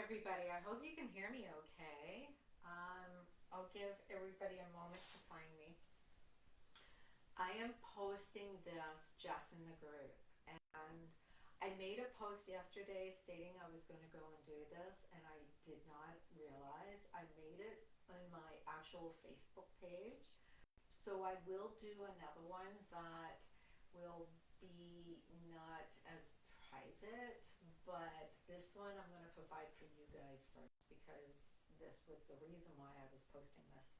everybody. I hope you can hear me okay. I'll give everybody a moment to find me. I am posting this just in the group, and I made a post yesterday stating I was going to go and do this, and I did not realize I made it on my actual Facebook page. So I will do another one that will be not as private, but this one I'm going to provide for you guys first because this was the reason why I was posting this.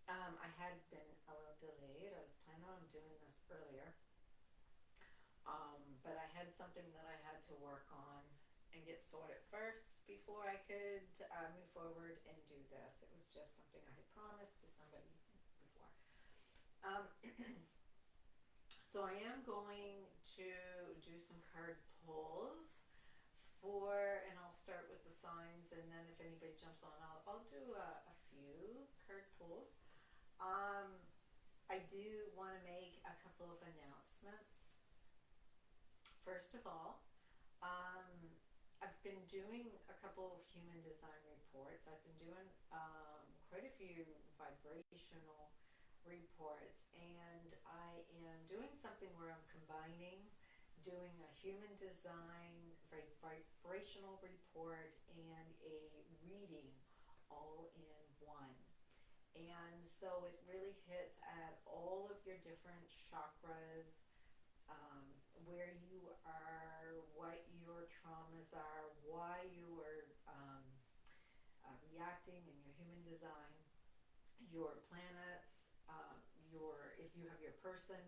I had been a little delayed. I was planning on doing this earlier, but I had something that I had to work on and get sorted first before I could move forward and do this. It was just something I had promised to somebody before. Um, so I am going to do some card pulls and I'll start with the signs, and then if anybody jumps on, I'll do a few card pulls. Um, I do want to make a couple of announcements. First of all, um, I've been doing a couple of human design reports. I've been doing quite a few vibrational reports, and I am doing something where I'm combining doing a human design vibrational report and a reading all in one. And so it really hits at all of your different chakras, um, where you are, what your traumas are, why you are reacting in your human design, your planets, if you have your person,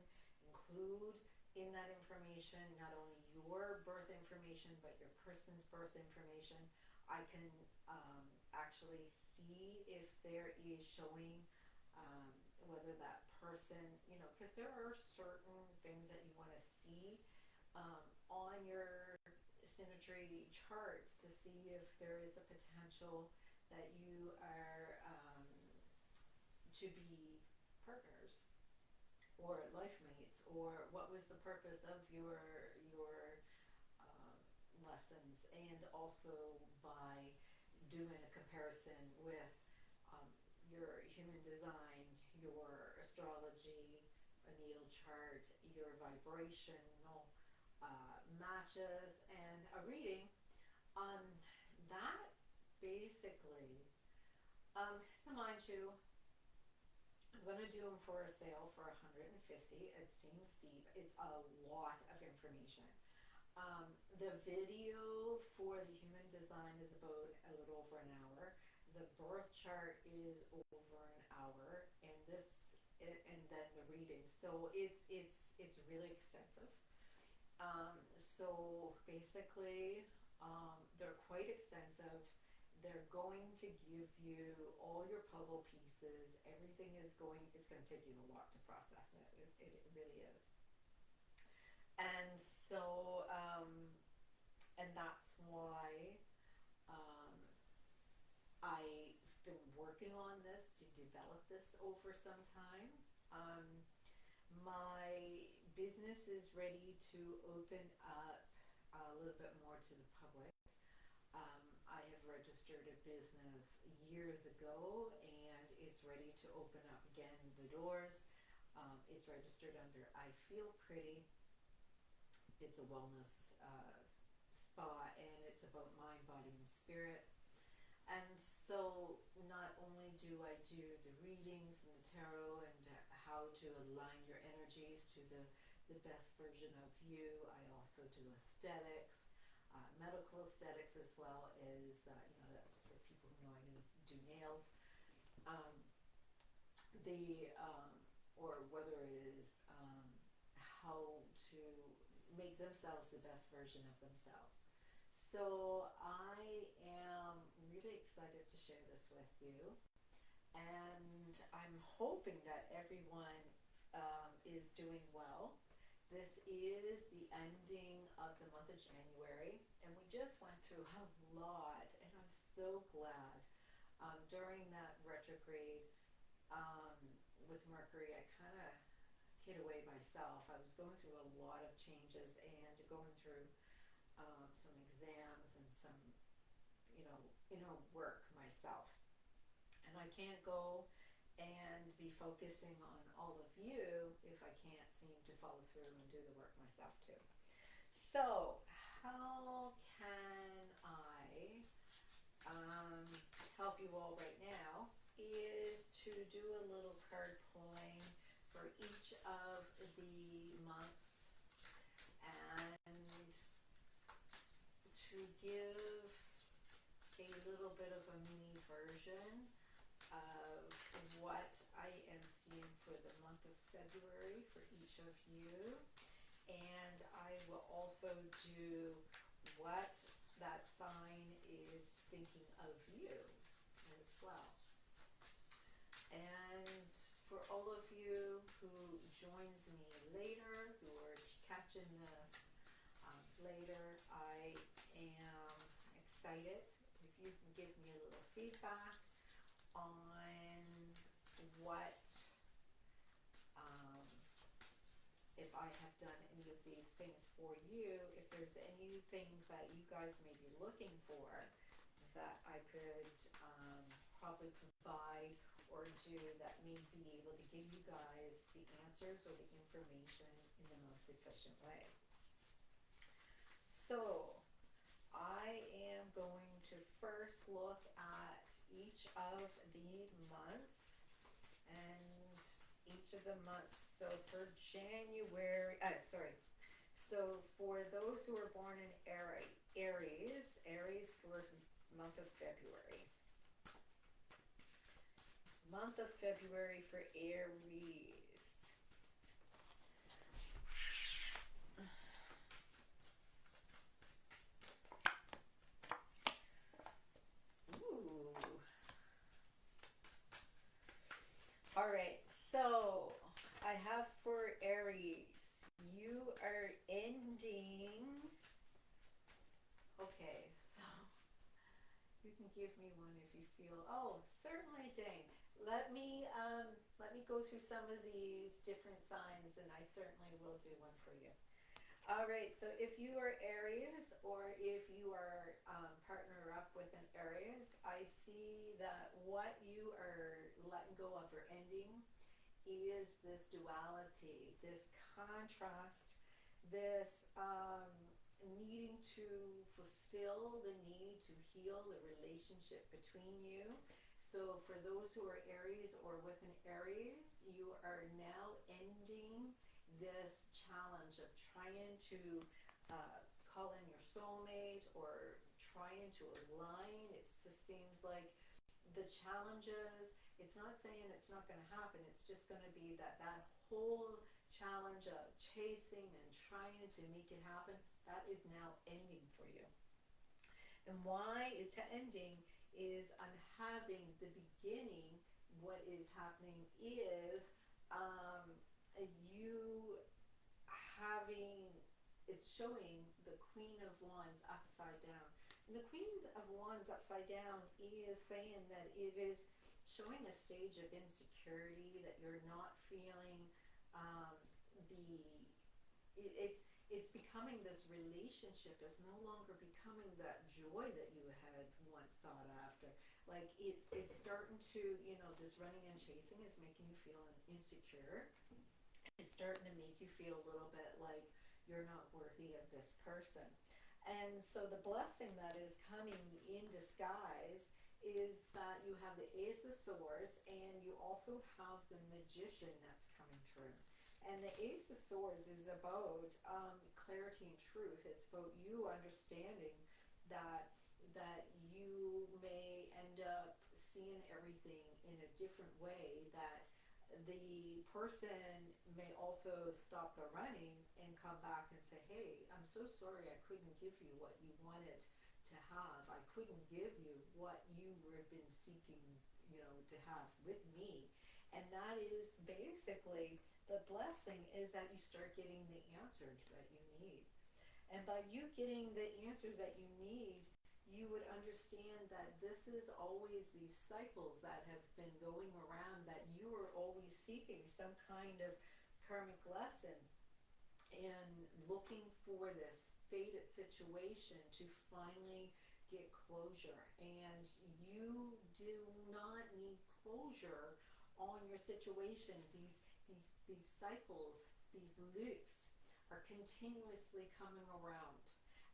include in that information not only your birth information but your person's birth information. I can actually see if there is showing whether that person, because there are certain things that you want to see on your synastry charts to see if there is a potential that you are to be partners or life mates, or what was the purpose of your lessons, and also by doing a comparison with um, your human design, your astrology, a natal chart, your vibrational matches, and a reading. Um, that basically, now mind you, I'm going to do them for a sale for 150. It seems steep. It's a lot of information. The video for the human design is about a little over an hour. The birth chart is over an hour, and then the reading. So it's really extensive. So basically, they're quite extensive. They're going to give you all your puzzle pieces. Everything it's going to take you a lot to process it. It really is. And so, and that's why um, I've been working on this to develop this over some time. Um, my business is ready to open up a little bit more to the public. I have registered a business years ago, and it's ready to open up again the doors. It's registered under I Feel Pretty. It's a wellness spa, and it's about mind, body, and spirit. And so not only do I do the readings and the tarot and how to align your energies to the best version of you, I also do aesthetics, medical aesthetics, as well as, that's for people who know I do nails. Um, or whether it is how to make themselves the best version of themselves. So I am really excited to share this with you, and I'm hoping that everyone is doing well. This is the ending of the month of January, and we just went through a lot, and I'm so glad. During that retrograde um, with Mercury, I kind of hid away myself. I was going through a lot of changes and going through some exams and some, work myself. And I can't go and be focusing on all of you if I can't seem to follow through and do the work myself too. So, how can I help you all right now is to do a little card pulling for each of the months and to give a little bit of a mini version of what I am seeing for the month of February for each of you. And I will also do what that sign is thinking of you as well. And for all of you who joins me later, who are catching this later, I am excited if you can give me a little feedback on what if I have done any of these things for you, if there's anything that you guys may be looking for that I could probably provide or do that may be able to give you guys the answers or the information in the most efficient way. So I am going to first look at each of the months and each of the months. So for January, so for those who are born in Aries for month of February. Month of February for Aries. Ooh. All right, so I have for Aries, you are ending. Okay, so you can give me one if you feel. Oh, certainly, Jane. Let me go through some of these different signs, and I certainly will do one for you. All right, so if you are Aries or if you are partner up with an Aries, I see that what you are letting go of or ending is this duality, this contrast, this needing to fulfill the need to heal the relationship between you. So for those who are Aries or with an Aries, you are now ending this challenge of trying to call in your soulmate or trying to align. It just seems like the challenges, it's not saying it's not going to happen. It's just going to be that whole challenge of chasing and trying to make it happen, that is now ending for you. And why it's ending is I'm having the beginning. What is happening is you having, it's showing the Queen of Wands upside down. And the Queen of Wands upside down is saying that it is showing a stage of insecurity, that you're not feeling it's becoming, this relationship is no longer becoming that joy that you had once sought after. Like it's starting to, this running and chasing is making you feel insecure. It's starting to make you feel a little bit like you're not worthy of this person. And so the blessing that is coming in disguise is that you have the Ace of Swords and you also have the Magician that's coming through. And the Ace of Swords is about clarity and truth. It's about you understanding that you may end up seeing everything in a different way, that the person may also stop the running and come back and say, hey, I'm so sorry I couldn't give you what you wanted to have. I couldn't give you what you have been seeking, to have with me. And that is basically the blessing, is that you start getting the answers that you need. And by you getting the answers that you need, you would understand that this is always these cycles that have been going around, that you are always seeking some kind of karmic lesson and looking for this fated situation to finally get closure, and you do not need closure on your situation. These cycles, these loops are continuously coming around,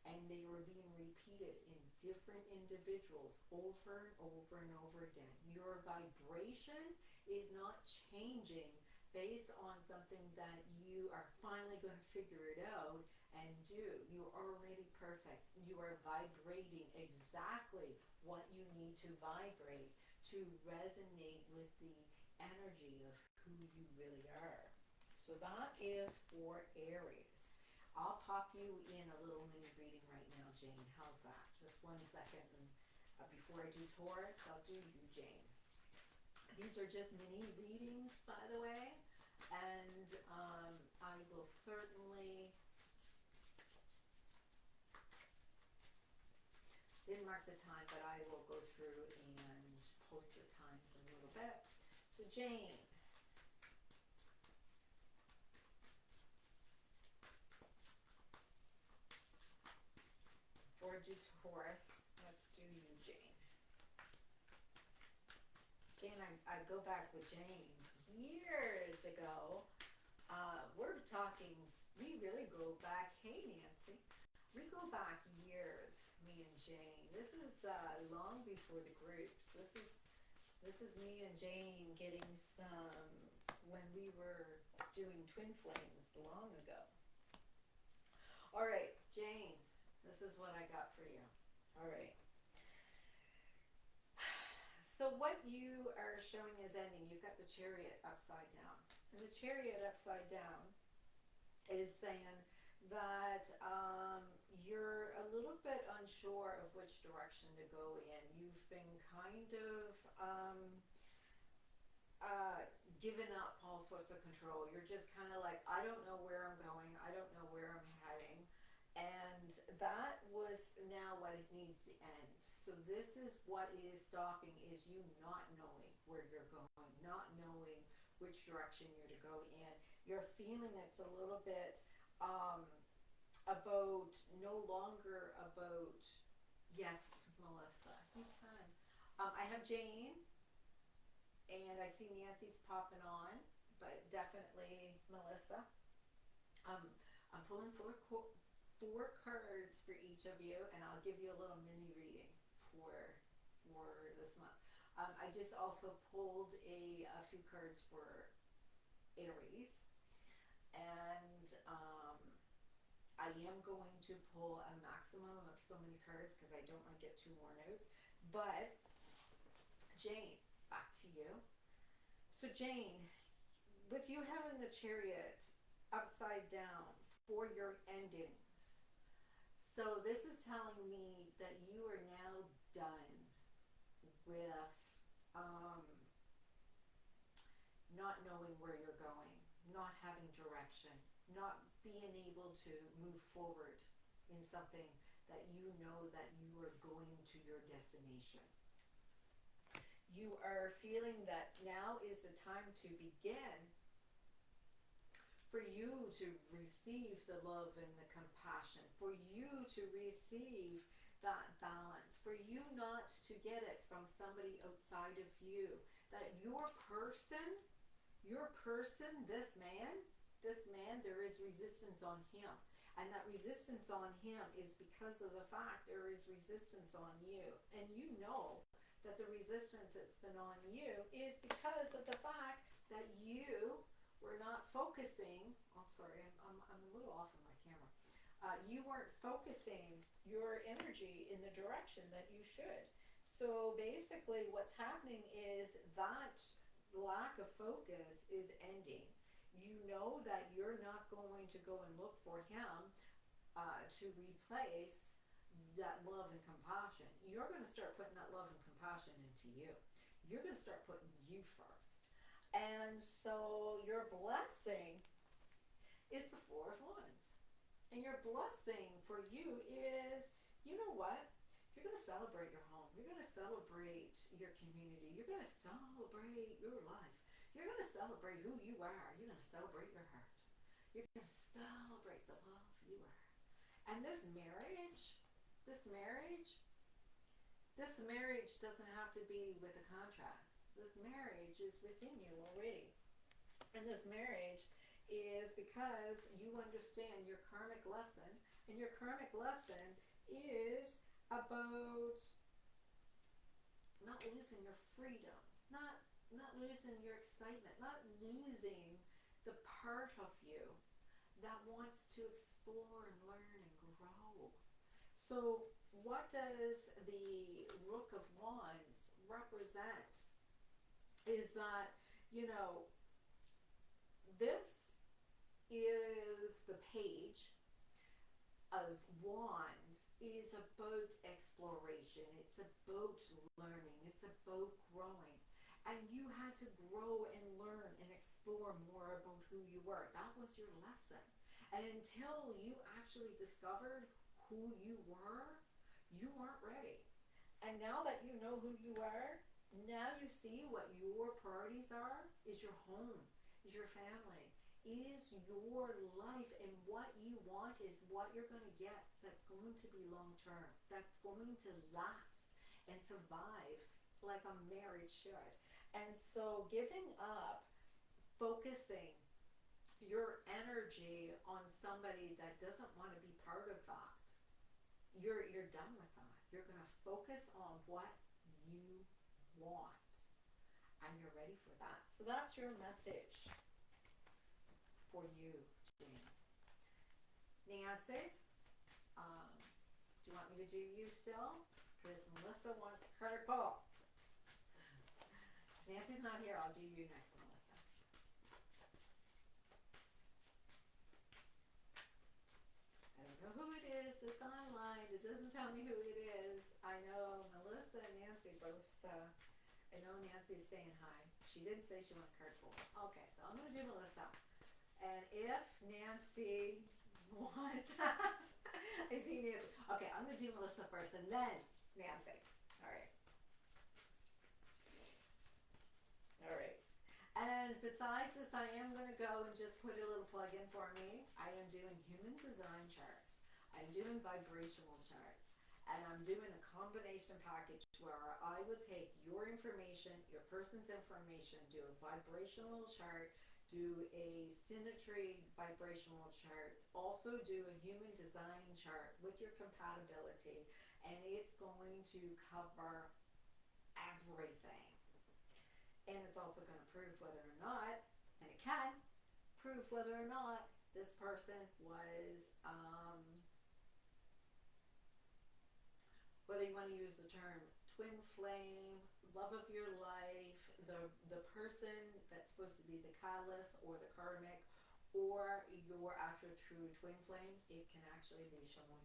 and they are being repeated in different individuals over and over and over again. Your vibration is not changing based on something that you are finally going to figure it out and do. You're already perfect. You are vibrating exactly what you need to vibrate to resonate with the energy of who you really are. So that is for Aries. I'll pop you in a little mini reading right now, Jane. How's that? Just 1 second. And before I do Taurus, I'll do you, Jane. These are just mini readings, by the way. And I will certainly, didn't mark the time, but I will go through and post the times in a little bit. So Jane, before I do Taurus, let's do you, Jane. Jane, I go back with Jane years ago. We're talking, we really go back, hey Nancy, we go back years, me and Jane. This is long before the groups. This is me and Jane getting some, when we were doing Twin Flames long ago. All right, Jane, this is what I got for you. All right. So what you are showing is ending. You've got the Chariot upside down. And the Chariot upside down is saying that you're a little bit unsure of which direction to go in. You've been kind of given up all sorts of control. You're just kind of like, I don't know where I'm going. I don't know where I'm heading. And that was now what it needs to end. So this is what is stopping, is you not knowing where you're going, not knowing which direction you're to go in. You're feeling it's a little bit about, no longer about, yes, Melissa, you can. I have Jane, and I see Nancy's popping on, but definitely Melissa. I'm pulling four cards for each of you, and I'll give you a little mini reading for this month. I just also pulled a few cards for Aries, and I am going to pull a maximum of so many cards because I don't want to get too worn out. But Jane, back to you. So Jane, with you having the Chariot upside down for your endings, so this is telling me that you are now done with not knowing where you're going, not having direction, not being able to move forward in something that you know that you are going to your destination. You are feeling that now is the time to begin for you to receive the love and the compassion, for you to receive that balance, for you not to get it from somebody outside of you, that your person, this man, there is resistance on him. And that resistance on him is because of the fact there is resistance on you. And you know that the resistance that's been on you is because of the fact that you were not focusing. I'm sorry, I'm a little off of my camera. You weren't focusing your energy in the direction that you should. So basically what's happening is that lack of focus is ending. You know that you're not going to go and look for him to replace that love and compassion. You're going to start putting that love and compassion into you. You're going to start putting you first. And so your blessing is the Four of Wands. And your blessing for you is, you know what? You're going to celebrate your home. You're going to celebrate your community. You're going to celebrate your life. You're going to celebrate who you are. You're going to celebrate your heart. You're going to celebrate the love you are. And this marriage This marriage doesn't have to be with the contrast. This marriage is within you already. And this marriage is because you understand your karmic lesson, and your karmic lesson is about not losing your freedom, not losing your excitement, not losing the part of you that wants to explore and learn and grow. So what does the Rook of Wands represent? Is that, you know, this is the Page of Wands is about exploration. It's about learning. It's about growing. And you had to grow and learn and explore more about who you were. That was your lesson. And until you actually discovered who you weren't ready. And now that you know who you are, now you see what your priorities are, is your home, is your family, is your life, and what you want is what you're going to get that's going to be long term, that's going to last and survive like a marriage should. And so giving up, focusing your energy on somebody that doesn't want to be part of that, you're done with that. You're going to focus on what you want, and you're ready for that. So that's your message for you, Jane. Nancy, do you want me to do you still? Because Melissa wants a card pull. Nancy's not here. I'll do you next, Melissa. I don't know who it is that's online. It doesn't tell me who it is. I know Melissa and Nancy both. I know Nancy's saying hi. She didn't say she wanted a card pull. Okay, so I'm going to do Melissa. And if Nancy wants, I see Nancy. Okay, I'm going to do Melissa first and then Nancy. All right. All right. And besides this, I am going to go and just put a little plug in for me. I am doing human design charts. I'm doing vibrational charts. And I'm doing a combination package where I will take your information, your person's information, do a vibrational chart, do a synastry vibrational chart, also do a human design chart with your compatibility, and it's going to cover everything. And it's also going to prove whether or not, and it can prove whether or not this person was, whether you want to use the term twin flame, love of your life, the person that's supposed to be the catalyst or the karmic, or your actual true twin flame, it can actually be shown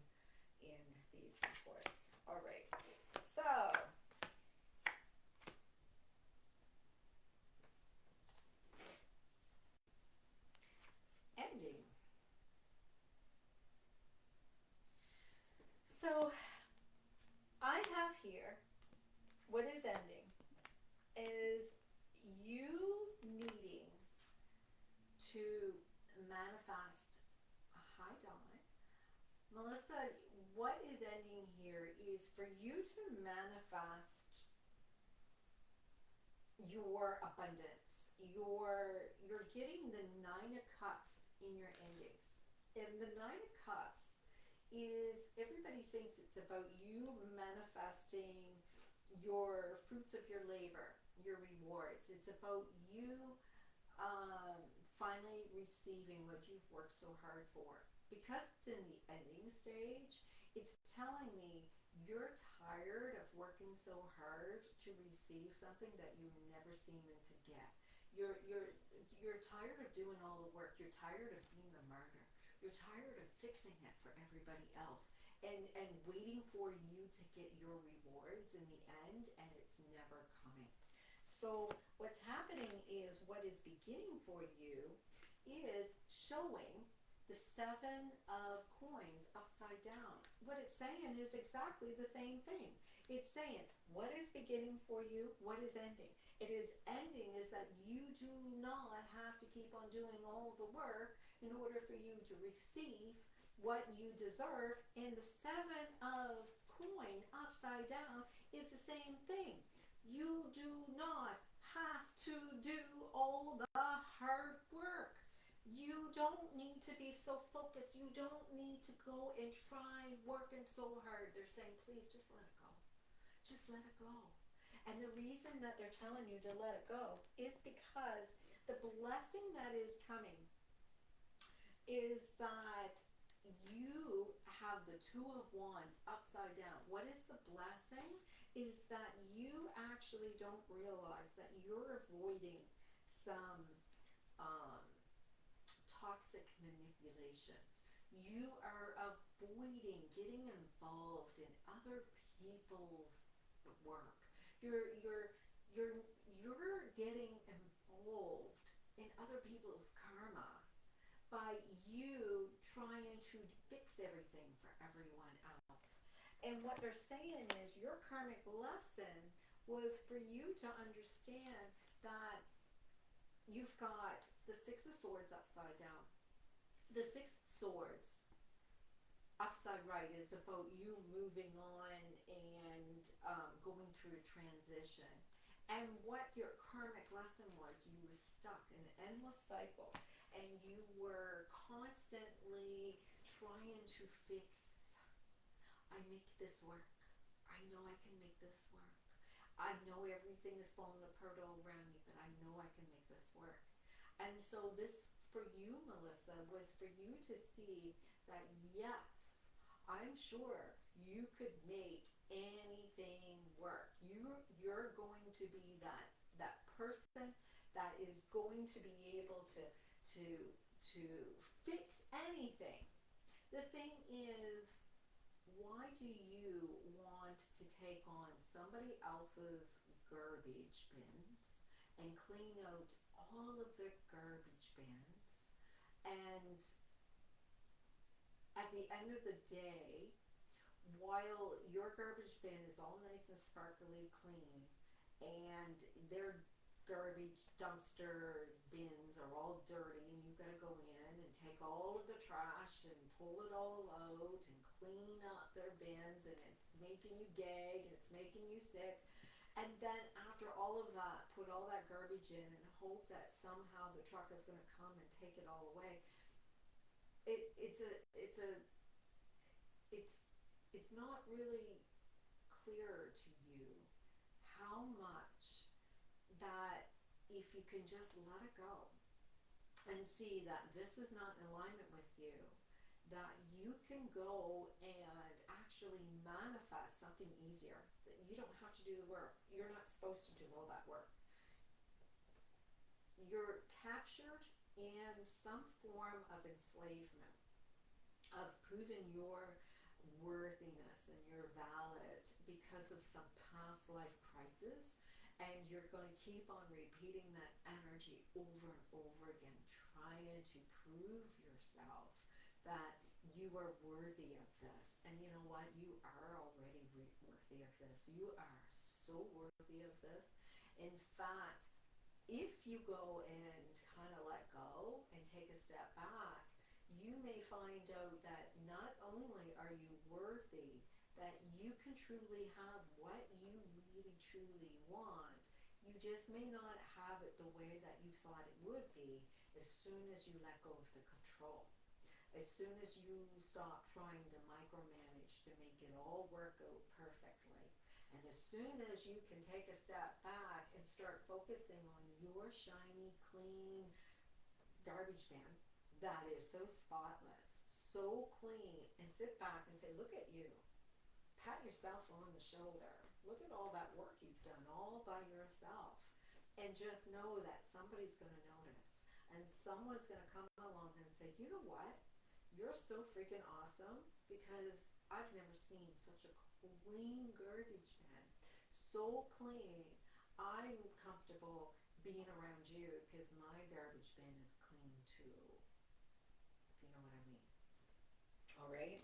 in these reports. All right. So, ending. So, I have here what is ending is you needing to manifest a high dollar. Melissa, what is ending here is for you to manifest your abundance. You're getting the Nine of Cups in your endings. And the Nine of Cups is, everybody thinks it's about you manifesting your fruits of your labor, your rewards. It's about you finally receiving what you've worked so hard for. Because it's in the ending stage, it's telling me you're tired of working so hard to receive something that you never seem to get. You're tired of doing all the work. You're tired of being the martyr. You're tired of fixing it for everybody else and waiting for you to get your rewards in the end, and it's never coming. So what's happening is what is beginning for you is showing the Seven of Coins upside down. What it's saying is exactly the same thing. It's saying what is beginning for you, what is ending. It is ending is that you do not have to keep on doing all the work in order for you to receive what you deserve. And the Seven of coin upside down is the same thing. You do not have to do all the hard work. You don't need to be so focused. You don't need to go and try working so hard. They're saying, please just let it go. Just let it go. And the reason that they're telling you to let it go is because the blessing that is coming is that you have the Two of Wands upside down. What is the blessing? Is that you actually don't realize that you're avoiding some um, toxic manipulations. You are avoiding getting involved in other people's work. You're you're getting involved in other people's karma by you trying to fix everything for everyone else. And what they're saying is your karmic lesson was for you to understand that you've got the Six of Swords upside down. The Six of Swords upside right is about you moving on and going through a transition. And what your karmic lesson was, you were stuck in an endless cycle and you were constantly trying to fix. I make this work. I know I can make this work. I know everything is falling apart all around me, but I know I can make this work. And so this, for you, Melissa, was for you to see that, yes, I'm sure you could make anything work. You're going to be that person that is going to be able to fix anything. The thing is, why do you want to take on somebody else's garbage bins and clean out all of their garbage bins? And at the end of the day, while your garbage bin is all nice and sparkly clean and their garbage dumpster bins are all dirty and you've got to go in and take all of the trash and pull it all out and clean up their bins, and it's making you gag and it's making you sick, and then after all of that, put all that garbage in and hope that somehow the truck is going to come and take it all away. It's not really clear to you how much that if you can just let it go and see that this is not in alignment with you, that you can go and actually manifest something easier, that you don't have to do the work. You're not supposed to do all that work. You're captured in some form of enslavement, of proving your worthiness and you're valid because of some past life crisis, and you're going to keep on repeating that energy over and over again, trying to prove yourself that you are worthy of this. And you know what? You are already worthy of this. You are so worthy of this. In fact, if you go and kind of let go and take a step back, you may find out that not only are you worthy, that you can truly have what you really truly want. You just may not have it the way that you thought it would be as soon as you let go of the control. As soon as you stop trying to micromanage to make it all work out perfectly. And as soon as you can take a step back and start focusing on your shiny, clean garbage bin that is so spotless, so clean, and sit back and say, look at you. Pat yourself on the shoulder. Look at all that work you've done all by yourself. And just know that somebody's going to notice. And someone's going to come along and say, you know what? You're so freaking awesome because I've never seen such a clean garbage bin. So clean. I'm comfortable being around you because my garbage bin is clean too. If you know what I mean. All right.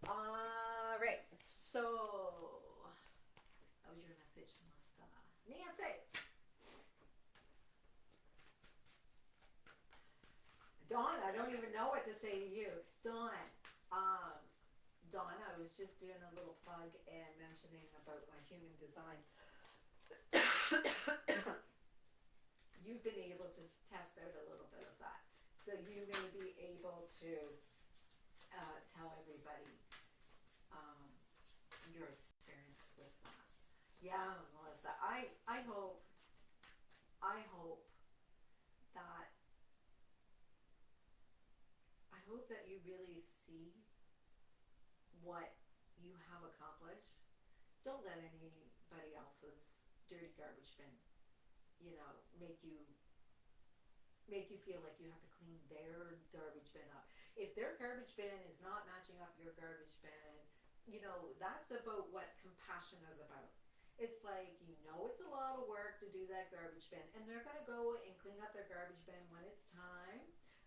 All right. So that was your message, Melissa. Nancy. Dawn, I don't even know what to say to you. Dawn, Dawn, I was just doing a little plug and mentioning about my human design. You've been able to test out a little bit of that. So you may be able to tell everybody um, your experience with that. Yeah, Melissa, I hope that I hope that you really see what you have accomplished. Don't let anybody else's dirty garbage bin, you know, make you feel like you have to clean their garbage bin up. If their garbage bin is not matching up your garbage bin, you know, that's about what compassion is about. It's like, you know, it's a lot of work to do that garbage bin, and they're going to go and clean up their garbage bin when it's time.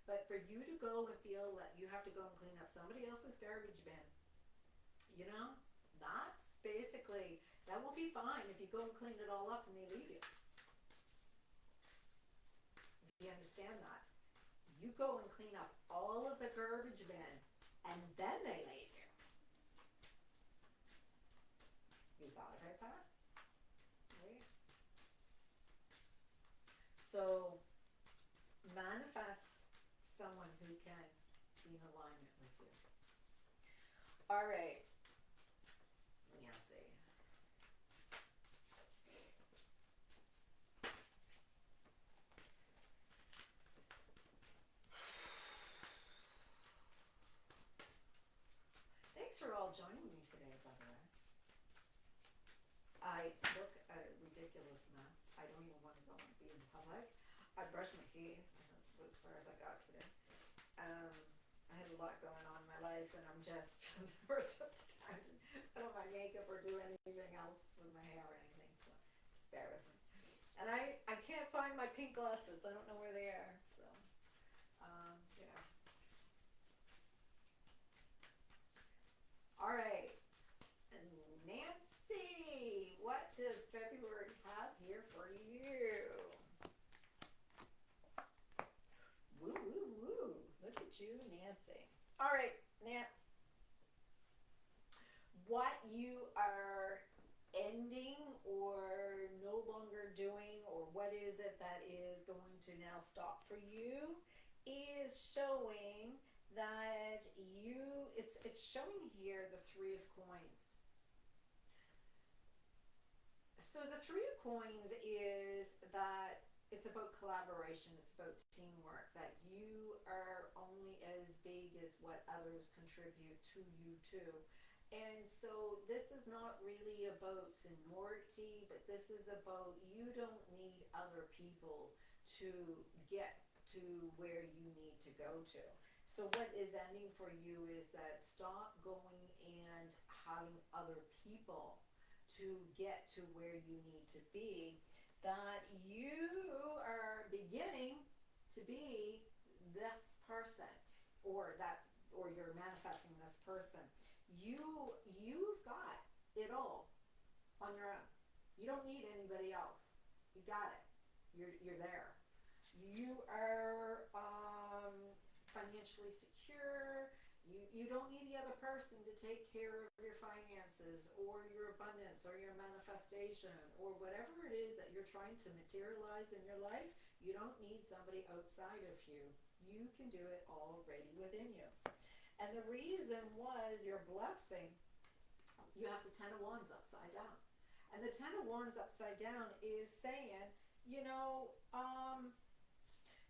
But for you to go and feel that you have to go and clean up somebody else's garbage bin, you know, that's basically, that will be fine if you go and clean it all up and they leave you. If you understand that. You go and clean up all of the garbage bin and then they leave you. You thought about that? Right? So manifest someone who can be in alignment with you. All right, Nancy. Thanks for all joining me today, by the way. I look a ridiculous mess. I don't even want to go and be in public. I brushed my teeth. That's as far as I got today. Um, I had a lot going on in my life, and I'm just never took the time to put on my makeup or do anything else with my hair or anything. So just bear with me. And I can't find my pink glasses. I don't know where they are. So you know. All right. Nancy, what does February have here for you? Woo, woo, woo. Look at you, Nancy. All right, Nance. What you are ending or no longer doing, or what is it that is going to now stop for you, is showing that it's showing here the Three of Coins. So the Three of Coins is that it's about collaboration, it's about teamwork, that you are only as big as what others contribute to you too. And so this is not really about seniority, but this is about you don't need other people to get to where you need to go to. So what is ending for you is that stop going and having other people to get to where you need to be, that you are beginning to be this person, or that, or you're manifesting this person. You've got it all on your own. You don't need anybody else. You got it. You're there. You are financially secure. You don't need the other person to take care of your finances or your abundance or your manifestation or whatever it is that you're trying to materialize in your life. You don't need somebody outside of you. You can do it already within you. And the reason was your blessing. You have the Ten of Wands upside down. And the Ten of Wands upside down is saying, you know,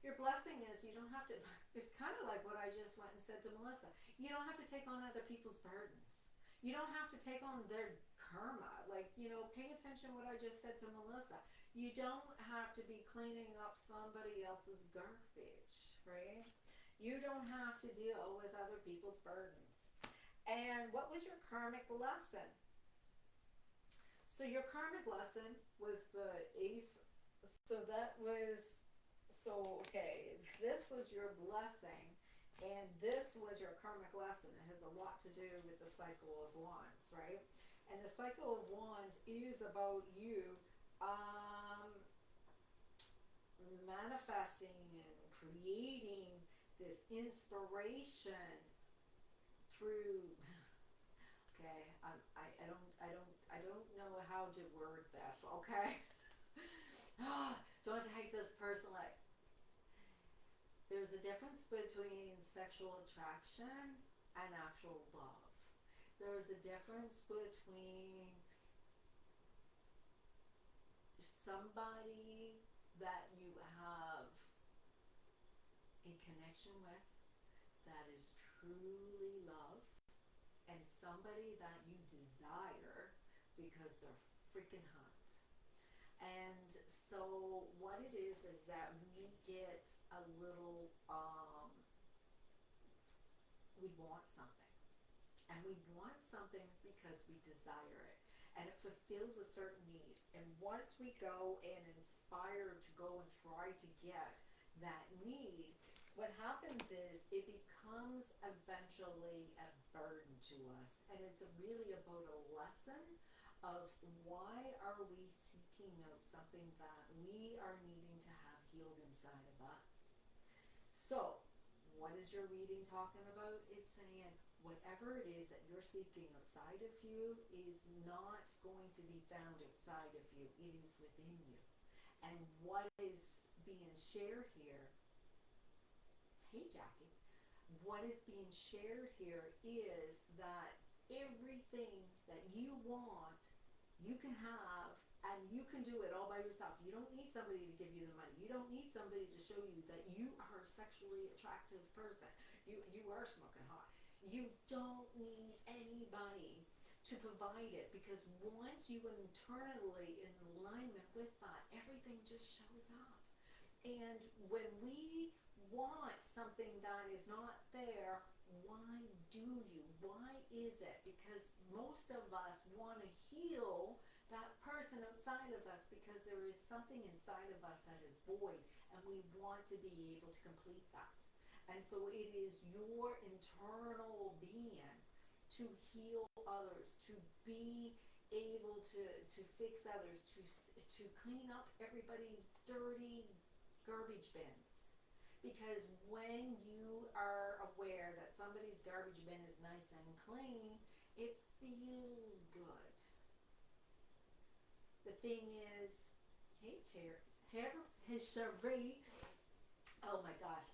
your blessing is you don't have to, it's kind of like what I just went and said to Melissa. You don't have to take on other people's burdens. You don't have to take on their karma. Like, you know, pay attention to what I just said to Melissa. You don't have to be cleaning up somebody else's garbage, right? You don't have to deal with other people's burdens. And what was your karmic lesson? So your karmic lesson was the Ace. So that was, so okay, this was your blessing, and this was your karmic lesson. It has a lot to do with the cycle of wands, right? And the cycle of wands is about you um, manifesting and creating this inspiration through okay? I don't know how to word this, okay? Don't take this personally. There's a difference between sexual attraction and actual love. There's a difference between somebody that you have a connection with that is truly love and somebody that you desire because they're freaking hot. And so what it is that we get a little, we want something. And we want something because we desire it. And it fulfills a certain need. And once we go and inspire to go and try to get that need, what happens is it becomes eventually a burden to us. And it's really about a lesson of why are we seeking out something that we are needing to have healed inside of us. So, what is your reading talking about? It's saying whatever it is that you're seeking outside of you is not going to be found outside of you. It is within you. And what is being shared here, hey Jackie, what is being shared here is that everything that you want, you can have, and you can do it all by yourself. You don't need somebody to give you the money. You don't need somebody to show you that you are a sexually attractive person. You are smoking hot. You don't need anybody to provide it, because once you internally in alignment with that, everything just shows up. And when we want something that is not there, why do you? Why is it? Because most of us want to heal that person outside of us because there is something inside of us that is void, and we want to be able to complete that. And so it is your internal being to heal others, to be able to fix others, to clean up everybody's dirty garbage bins. Because when you are aware that somebody's garbage bin is nice and clean, it feels good. The thing is, hey, Cherie, oh my gosh,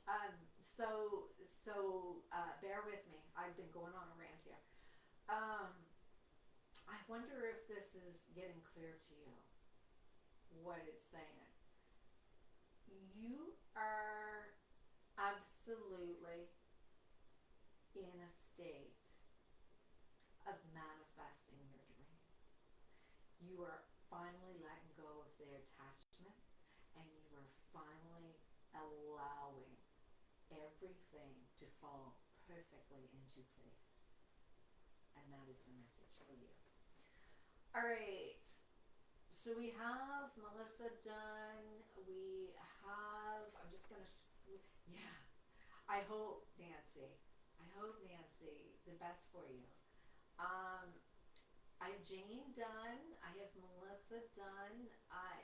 bear with me. I've been going on a rant here. I wonder if this is getting clear to you, what it's saying. You are absolutely in a state of manifesting your dream. You are finally letting go of the attachment, and you are finally allowing everything to fall perfectly into place. And that is the message for you. All right. So we have Melissa done. We have, I'm just going to, yeah. I hope, Nancy, the best for you. I have Jane done. I have Melissa done. I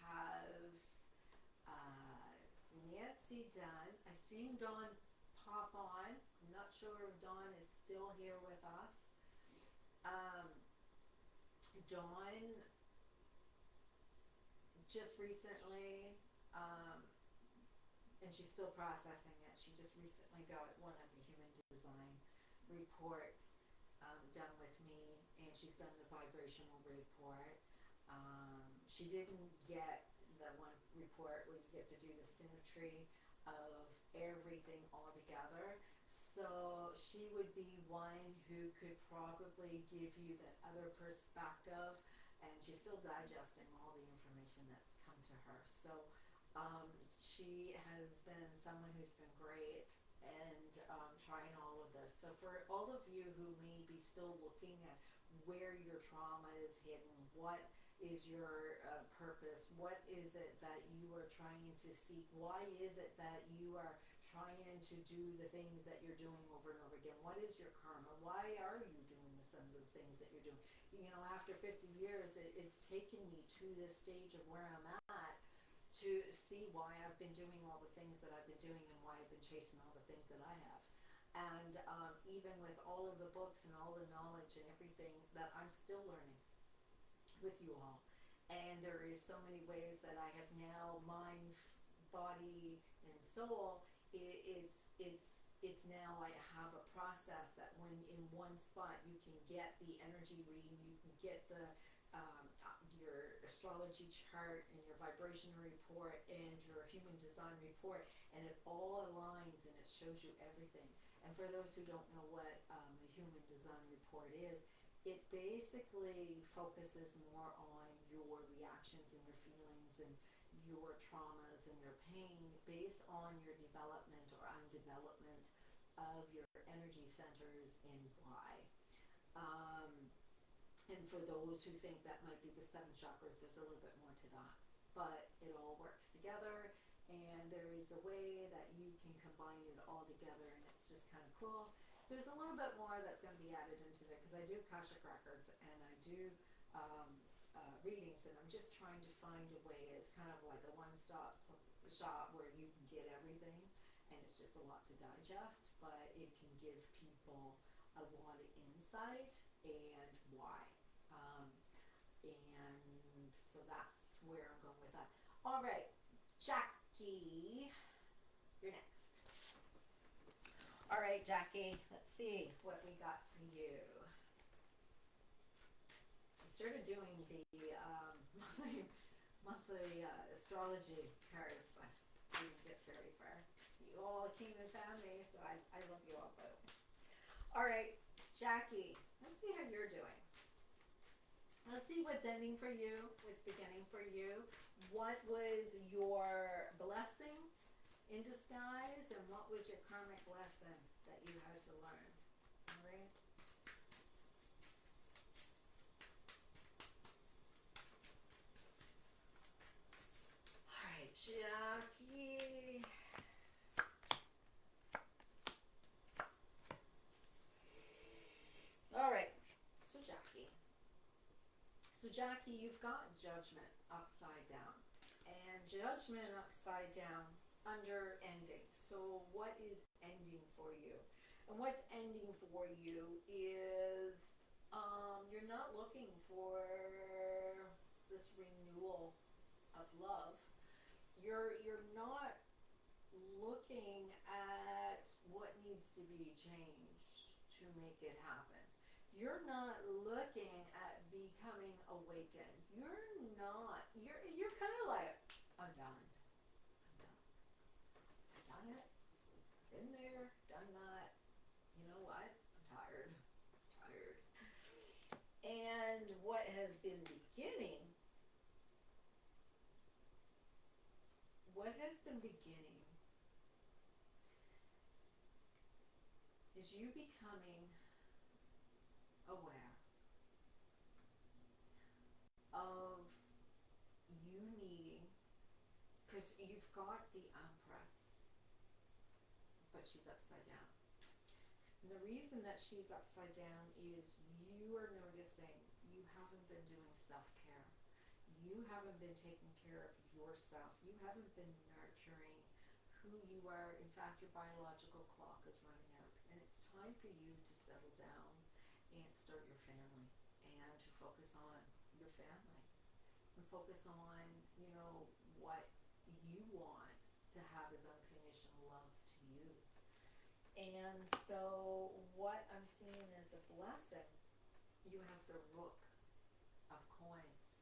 have Nancy done. I seen Dawn pop on. I'm not sure if Dawn is still here with us. Dawn just recently, and she's still processing it. She just recently got one of the human design reports done with me, and she's done the vibrational report. She didn't get the one report where you get to do the symmetry of everything all together. So she would be one who could probably give you that other perspective, and she's still digesting all the information that's come to her. So she has been someone who's been great and trying all of this. So for all of you who may be still looking at where your trauma is hidden, what is your purpose? What is it that you are trying to seek? Why is it that you are trying to do the things that you're doing over and over again? What is your karma? Why are you doing some of the things that you're doing? You know, after 50 years, it's taken me to this stage of where I'm at to see why I've been doing all the things that I've been doing and why I've been chasing all the things that I have. And even with all of the books and all the knowledge and everything that I'm still learning with you all. And there is so many ways that I have now mind, body, and soul. It's now I have a process that when in one spot you can get the energy reading, you can get the your astrology chart and your vibration report and your human design report, and it all aligns and it shows you everything. And for those who don't know what a human design report is, it basically focuses more on your reactions and your feelings and your traumas and your pain based on your development or undevelopment of your energy centers and why. Um, and for those who think that might be the seven chakras, there's a little bit more to that. But it all works together, and there is a way that you can combine it all together, and it's just kind of cool. There's a little bit more that's going to be added into it because I do Akashic Records and I do um, readings, and I'm just trying to find a way. It's kind of like a one-stop shop where you can get everything, and it's just a lot to digest, but it can give people a lot of insight and why. Um, and so that's where I'm going with that. All right, Jackie, you're next. All right, Jackie, let's see what we got for you. I started doing the monthly astrology cards, but I didn't get very far. You all came and found me, so I love you all. But all right, Jackie, let's see how you're doing. Let's see what's ending for you, what's beginning for you. What was your blessing in disguise, and what was your karmic lesson that you had to learn? All right. All right, Jackie. All right, so Jackie. So Jackie, you've got judgment upside down, and judgment upside down under ending. So what is ending for you? And what's ending for you is you're not looking for this renewal of love. You're not looking at what needs to be changed to make it happen. You're not looking at becoming awakened. You're not. You're kind of like, I'm done. I'm done. I've done it. Been there. Done that. You know what? I'm tired. Tired. And what has been beginning? What has been beginning is you becoming aware of you needing, because you've got the Empress, but she's upside down. And the reason that she's upside down is you are noticing you haven't been doing self-care. You haven't been taking care of yourself. You haven't been nurturing who you are. In fact, your biological clock is running out. And it's time for you to settle down and start your family and to focus on your family and focus on, what you want to have as unconditional love to you. And so what I'm seeing as a blessing, you have the Rook of Coins.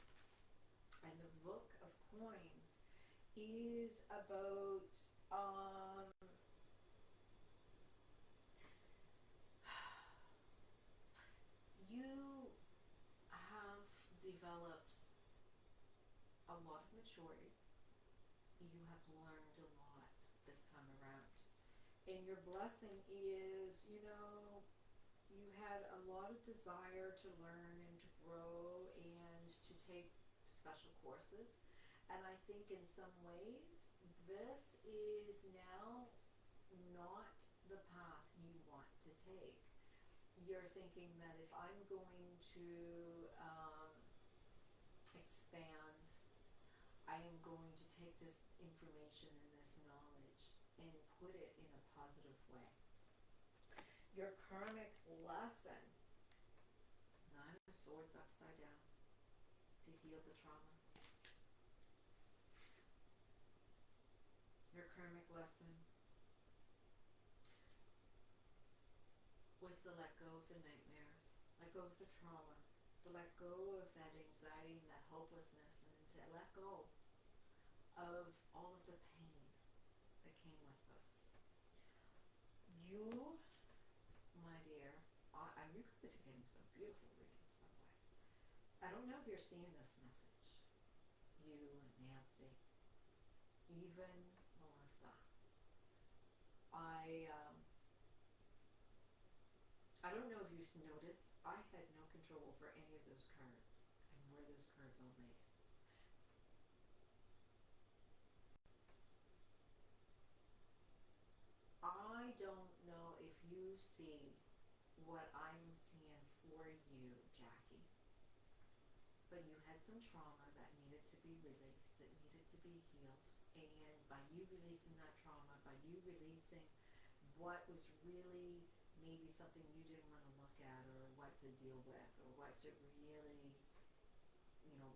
And the Rook of Coins is about you have developed a lot of maturity. You have learned a lot this time around. And your blessing is, you had a lot of desire to learn and to grow and to take special courses. And I think in some ways, this is now not the path you want to take. You're thinking that if I'm going to expand, I am going to take this information and this knowledge and put it in a positive way. Your karmic lesson, Nine of Swords upside down, to heal the trauma. Your karmic lesson was to let go of the nightmares, let go of the trauma, to let go of that anxiety and that hopelessness, and to let go of all of the pain that came with us. You, my dear, you guys are getting some beautiful readings, by the way. I don't know if you're seeing this message. You and Nancy, even Melissa. I don't know if you've noticed, I had no control over any of those cards and where those cards all laid. I don't know if you see what I'm seeing for you, Jackie, but you had some trauma that needed to be released, it needed to be healed, and by you releasing that trauma, by you releasing what was really maybe something you didn't want to look at, or what to deal with, or what to really,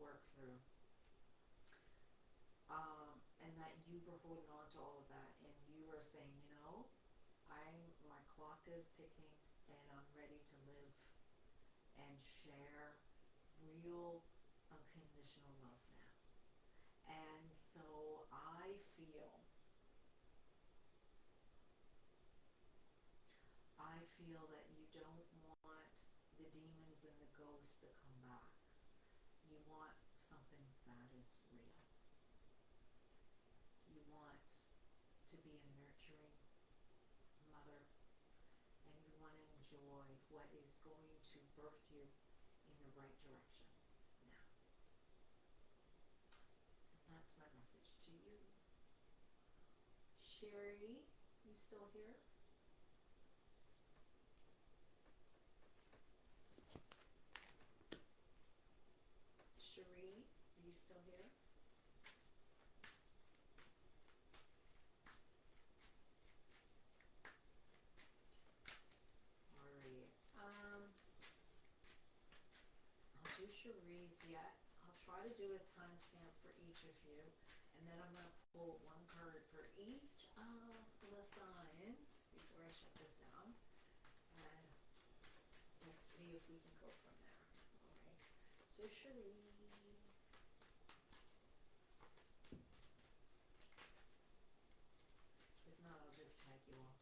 work through, and that you were holding on to all of that, and you were saying, my clock is ticking, and I'm ready to live and share real unconditional love now. And so I feel that you don't want the demons and the ghosts to come back. You want something that is real. You want to be a nurturing mother, and you want to enjoy what is going to birth you in the right direction now. And that's my message to you. Sherry, you still here? Cherie, are you still here? Alright. I'll do Cherie's yet. I'll try to do a timestamp for each of you, and then I'm going to pull one card for each of the signs before I shut this down, and we'll see if we can go from there. Alright. So Cherie. If not, I'll just tag you all.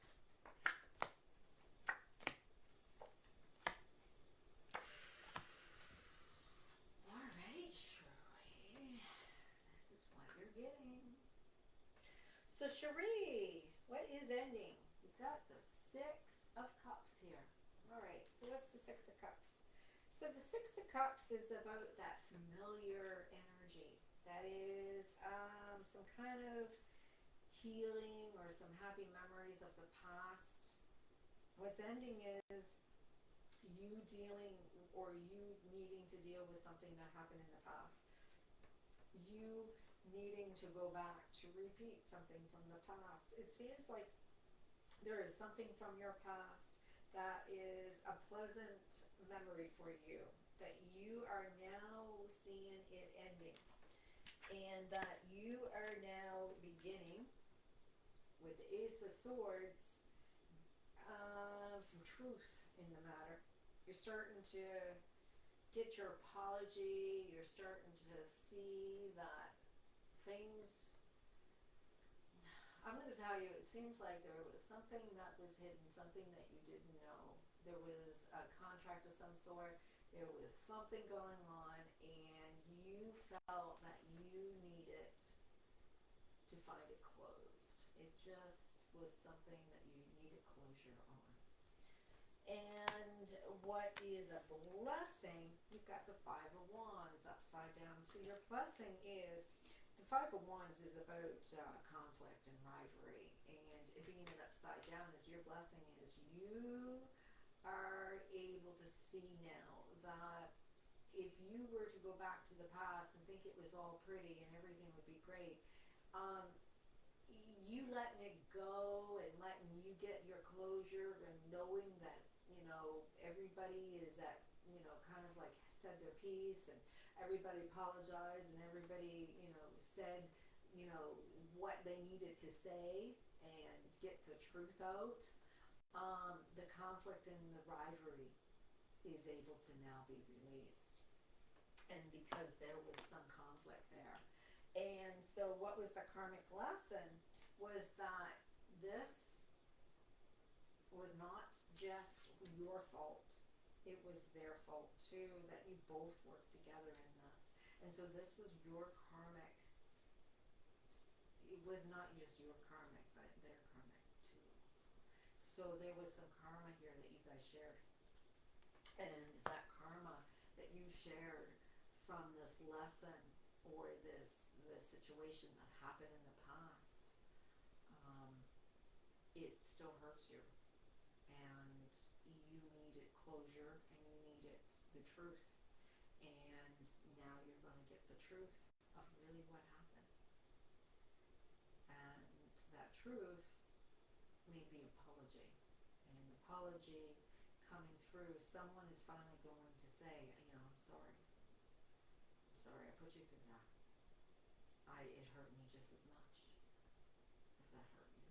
Alright, Cherie. This is what you're getting. So Cherie, what is ending? You've got the Six of Cups here. Alright, so what's the Six of Cups? So the Six of Cups is about that familiar energy. That is some kind of healing or some happy memories of the past. What's ending is you dealing, or you needing to deal with something that happened in the past. You needing to go back to repeat something from the past. It seems like there is something from your past that is a pleasant memory for you, that you are now seeing it ending, and that you are now beginning with the Ace of Swords, some truth in the matter. You're starting to get your apology, you're starting to see that things, I'm going to tell you, it seems like there was something that was hidden, something that you didn't know. There was a contract of some sort, there was something going on, and you felt that you needed to find it closed. It just was something that you needed closure on. And what is a blessing? You've got the Five of Wands upside down. So your blessing is, the Five of Wands is about conflict and rivalry. And being it upside down is your blessing is you are able to see now that if you were to go back to the past and think it was all pretty and everything would be great, you letting it go and letting you get your closure and knowing that, everybody is at, kind of like said their piece, and everybody apologized, and everybody, said, what they needed to say and get the truth out, the conflict and the rivalry is able to now be released. And because there was some conflict there. And so what was the karmic lesson was that this was not just your fault. It was their fault too, that you both worked together in this. And so this was your karmic. It was not just your karmic, but their karmic too. So there was some karma here that you guys shared. And that karma that you shared from this lesson or this situation that happened in the past, it still hurts you. And you needed closure, and you needed the truth. And now you're going to get the truth of really what happened. And that truth may be apology. And an apology coming through, someone is finally going to say, I'm sorry. I'm sorry I put you through that. It hurt me just as much as that hurt you.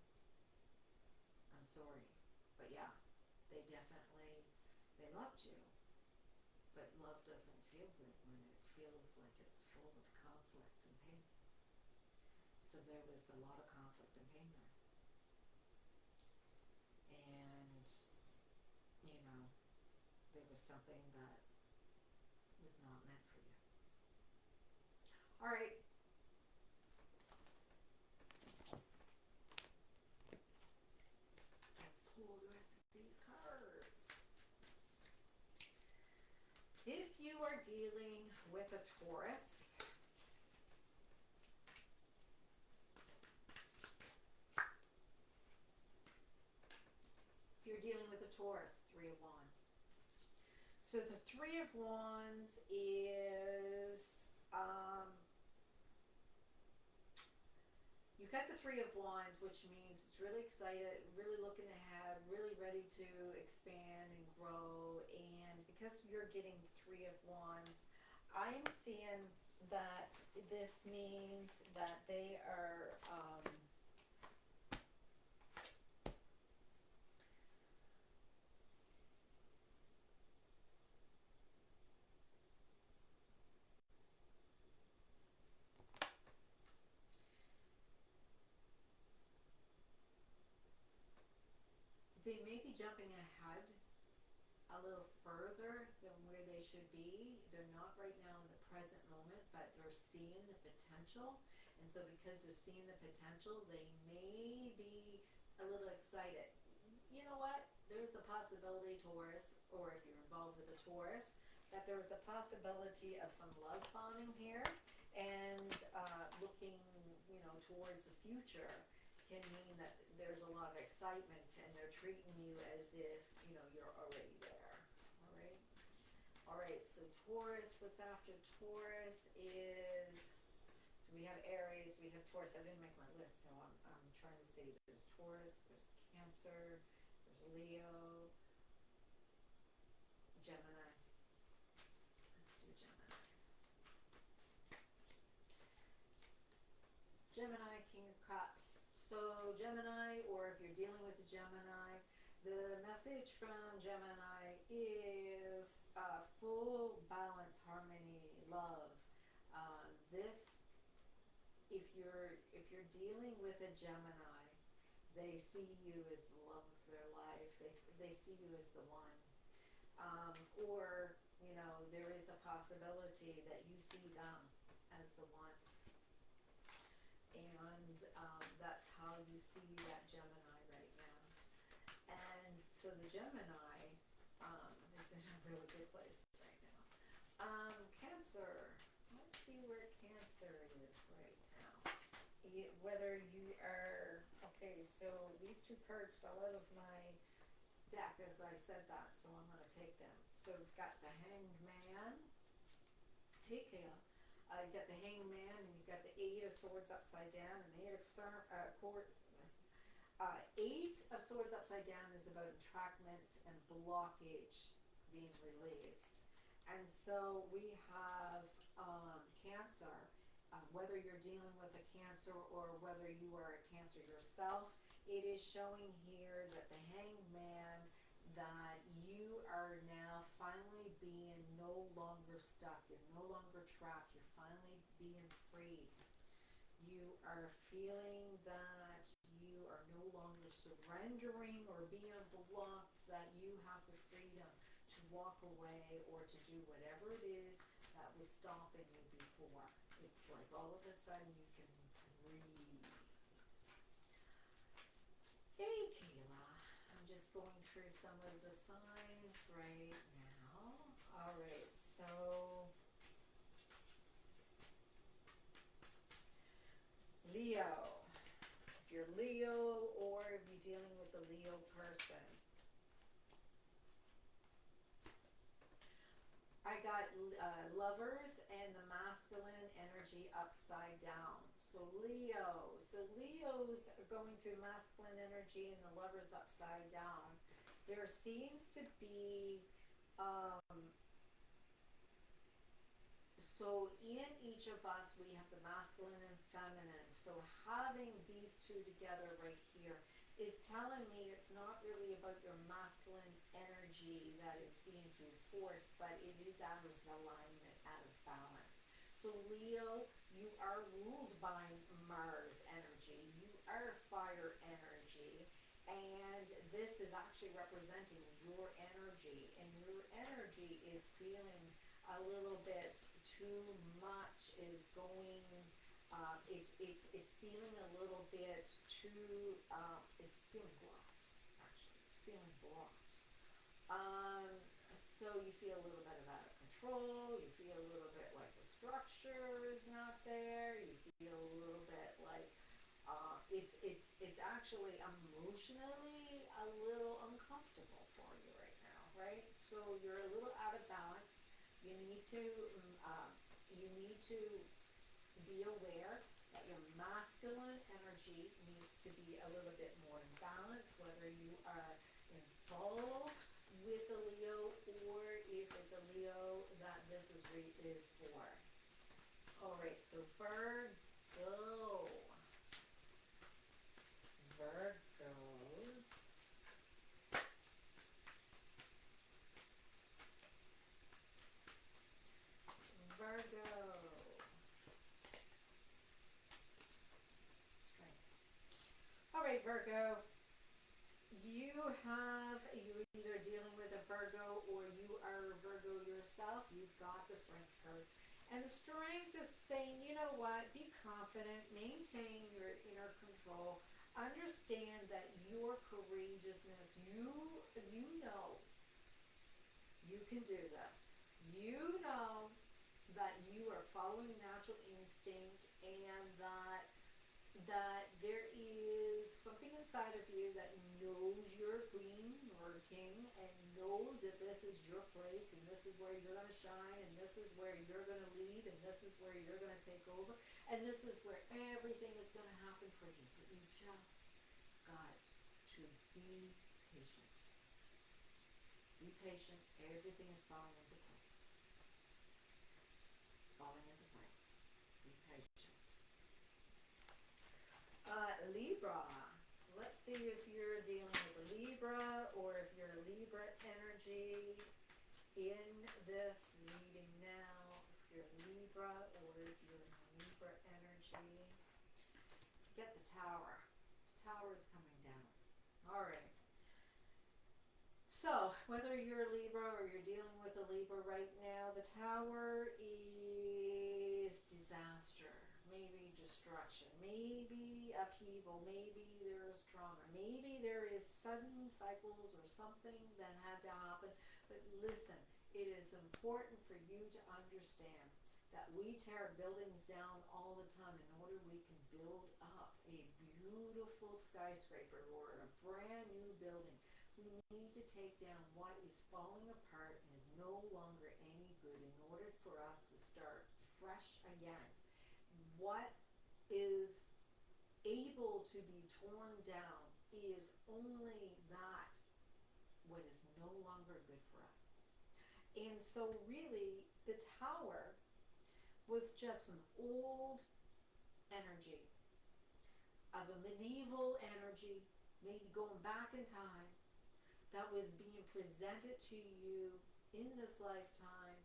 I'm sorry. But yeah, they loved you. But love doesn't feel good when it feels like it's full of conflict and pain. So there was a lot of conflict and pain there. And, there was something that was not meant for you. All right. Let's pull the rest of these cards. If you are dealing with a Taurus, you're dealing with a Taurus, Three of Wands. So the Three of Wands is, you got the Three of Wands, which means it's really excited, really looking ahead, really ready to expand and grow. And because you're getting Three of Wands, I'm seeing that this means that they are, they may be jumping ahead a little further than where they should be. They're not right now in the present moment, but they're seeing the potential. And so because they're seeing the potential, they may be a little excited. You know what? There's a possibility, Taurus, or if you're involved with a Taurus, that there's a possibility of some love bombing here. And looking, towards the future can mean that there's a lot of excitement, and they're treating you as if, you're already there. All right? All right, so Taurus, what's after Taurus is, so we have Aries, we have Taurus. I didn't make my list, so I'm trying to see. There's Taurus, there's Cancer, there's Leo, Gemini. Let's do Gemini. Gemini, King of Cups. So Gemini, or if you're dealing with a Gemini, the message from Gemini is full balance, harmony, love. If you're dealing with a Gemini, they see you as the love of their life. They see you as the one. Or there is a possibility that you see them as the one. And that's how you see that Gemini right now. And so the Gemini is in a really good place right now. Cancer. Let's see where Cancer is right now. Whether you are, okay, so these two cards fell out of my deck as I said that, so I'm going to take them. So we've got the Hanged Man. Hey, Kayla. You got the Hanged Man, and you've got the Eight of Swords upside down, and the Eight of Eight of Swords upside down is about entrapment and blockage being released. And so we have Cancer, whether you're dealing with a Cancer or whether you are a Cancer yourself, it is showing here that the Hanged Man, that you are now finally being no longer stuck. You're no longer trapped. You're finally being free. You are feeling that you are no longer surrendering or being blocked, that you have the freedom to walk away or to do whatever it is that was stopping you before. It's like all of a sudden you can breathe. Hey, Kayla. I'm just going through some of the signs right now. All right, so Leo. If you're Leo or if you're dealing with a Leo person, I got Lovers and the masculine energy upside down. So Leos are going through masculine energy and the Lovers upside down. There seems to be so in each of us, we have the masculine and feminine. So having these two together right here is telling me it's not really about your masculine energy that is being forced, but it is out of alignment, out of balance. So Leo, you are ruled by Mars energy. You are fire energy. And this is actually representing your energy. And your energy is feeling a little bit too much, is going it's feeling a little bit too it's feeling blocked. Actually, it's feeling blocked. So you feel a little bit out of control. You feel a little bit like the structure is not there. You feel a little bit like it's actually emotionally a little uncomfortable for you right now, right? So you're a little out of balance. You need to be aware that your masculine energy needs to be a little bit more in balance, whether you are involved with a Leo or if it's a Leo that this is for. All right, so Virgos. Virgo. Strength. All right, Virgo. You're either dealing with a Virgo or you are a Virgo yourself. You've got the Strength card. And the Strength is saying, you know what, be confident, maintain your inner control, understand that your courageousness, you know you can do this. You know that you are following natural instinct and that there is something inside of you that knows you're a queen or a king and knows that this is your place and this is where you're going to shine and this is where you're going to lead and this is where you're going to take over and this is where everything is going to happen for you. But you just got to be patient. Be patient. Everything is falling into place. Falling into place. Be patient. Libra. Let's see if you're dealing with a Libra or if you're a Libra energy in this reading now. If you're a Libra or if you're in Libra energy. Get the Tower. The Tower is coming down. All right. So, whether you're a Libra or you're dealing with a Libra right now, the Tower is disaster. Maybe destruction, maybe upheaval, maybe there's trauma, maybe there is sudden cycles or something that had to happen. But listen, it is important for you to understand that we tear buildings down all the time in order we can build up a beautiful skyscraper or a brand new building. We need to take down what is falling apart and is no longer any good in order for us to start fresh again. What is able to be torn down is only that what is no longer good for us. And so really the tower was just an old energy of a medieval energy, maybe going back in time, that was being presented to you in this lifetime,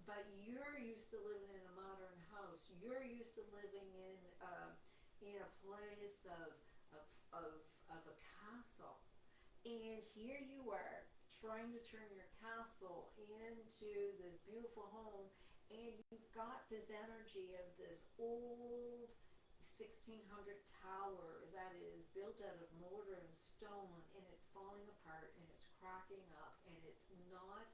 but you're used to living in a modern house. You're used to living in a place of, of, of a castle. And here you are trying to turn your castle into this beautiful home, and you've got this energy of this old 1600 tower that is built out of mortar and stone, and it's falling apart and it's cracking up, and it's not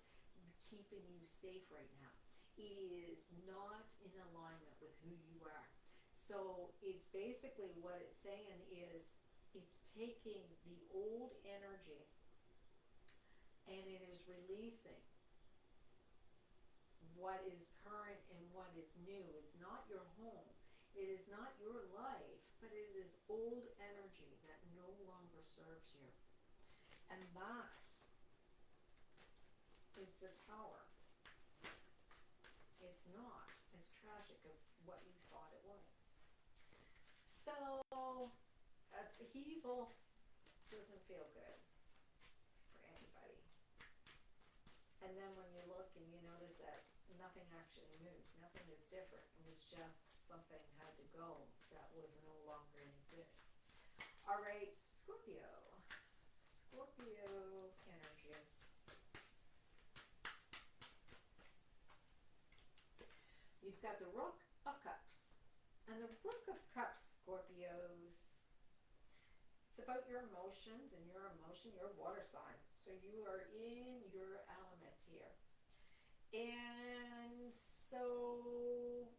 keeping you safe right now. It is not in alignment with who you are. So it's basically what it's saying is it's taking the old energy and it is releasing what is current and what is new. It's not your home. It is not your life, but it is old energy that no longer serves you. And that is the tower. It's not as tragic of what you thought it was. So, upheaval doesn't feel good for anybody. And then when you look and you notice that nothing actually moved, nothing is different, it was just something had to go that was no longer any good. All right, Scorpio. Scorpio energies. You've got the Rook of Cups. And the Rook of Cups, Scorpios, it's about your emotions and your emotion, your water sign. So you are in your element here. And so